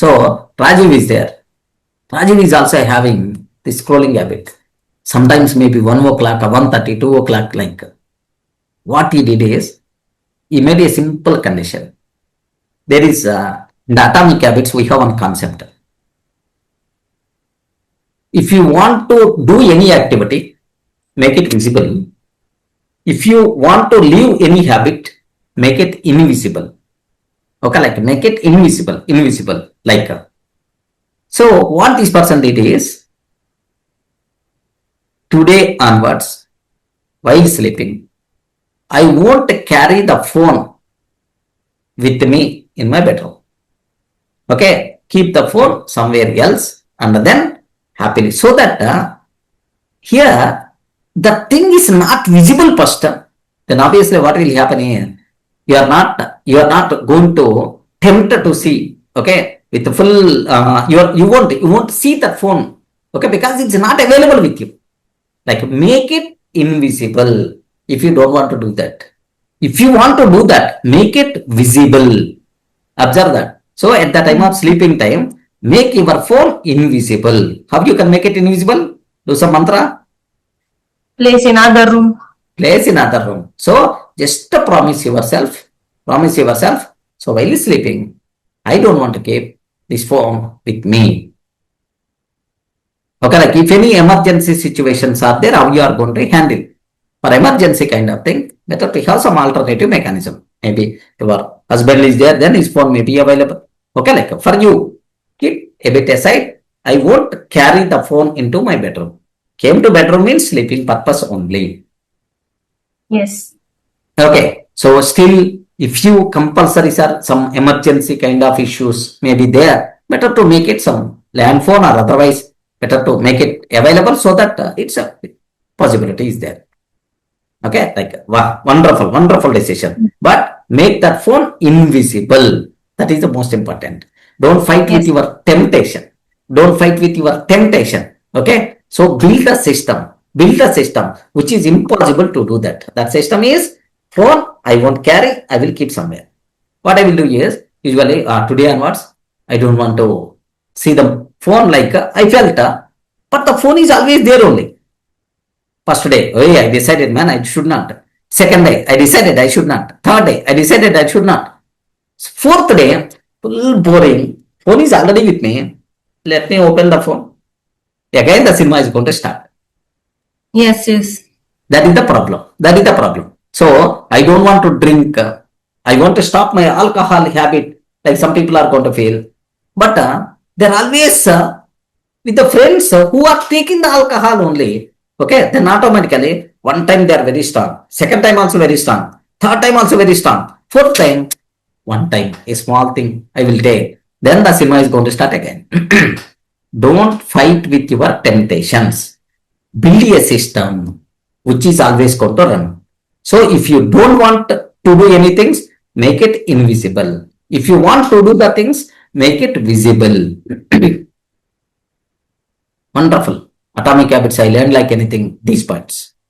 So Rajiv is there. Rajiv is also having the scrolling habit. Sometimes maybe 1 o'clock, 1:30, 2 o'clock, like. What he did is, he made a simple condition. There is, in the atomic habits, we have one concept. If you want to do any activity, make it visible. If you want to leave any habit, make it invisible. Okay, like make it invisible, like. So what this person did is, today onwards, while sleeping, I won't carry the phone with me in my bedroom. Okay, keep the phone somewhere else and then happily. So that here the thing is not visible first. Then obviously what will happen is, you are not going to tempt to see. Okay, with the full you won't see that phone. Okay, because it's not available with you. Like make it invisible. If you don't want to do that, if you want to do that, make it visible. Observe that. So at the time of sleeping time, make your phone invisible. How you can make it invisible? Do some mantra. Place in other room. Place in other room. So just promise yourself. So while sleeping, I don't want to keep this phone with me. Okay, like if any emergency situations are there, how you are going to handle? For emergency kind of thing, better to have some alternative mechanism. Maybe your husband is there, then his phone may be available. Okay, like for you, keep a bit aside. I won't carry the phone into my bedroom. Came to bedroom means sleeping purpose only. Yes. Okay, so still, if you compulsory, sir, some emergency kind of issues may be there, better to make it some land phone or otherwise, better to make it available so that it's a possibility is there. Okay, like wow, wonderful decision. But make that phone invisible. That is the most important. Don't fight with your temptation. Okay, so build a system which is impossible to do that. That system is phone I won't carry, I will keep somewhere. What I will do is, usually today onwards, I don't want to see the phone like I felt, but the phone is always there only. First day, I decided, man, I should not. Second day, I decided I should not. Third day, I decided I should not. Fourth day, full boring. Phone is already with me. Let me open the phone. Again, the cinema is going to start. Yes. That is the problem. So, I don't want to drink. I want to stop my alcohol habit, like some people are going to feel. But they're always with the friends who are taking the alcohol only. Okay, then automatically, one time they are very strong. Second time also very strong. Third time also very strong. Fourth time, one time, a small thing I will take. Then the cinema is going to start again. Don't fight with your temptations. Build a system which is always going to run. So if you don't want to do anything, make it invisible. If you want to do the things, make it visible. Wonderful. Atomic habits, I learned like anything, these parts.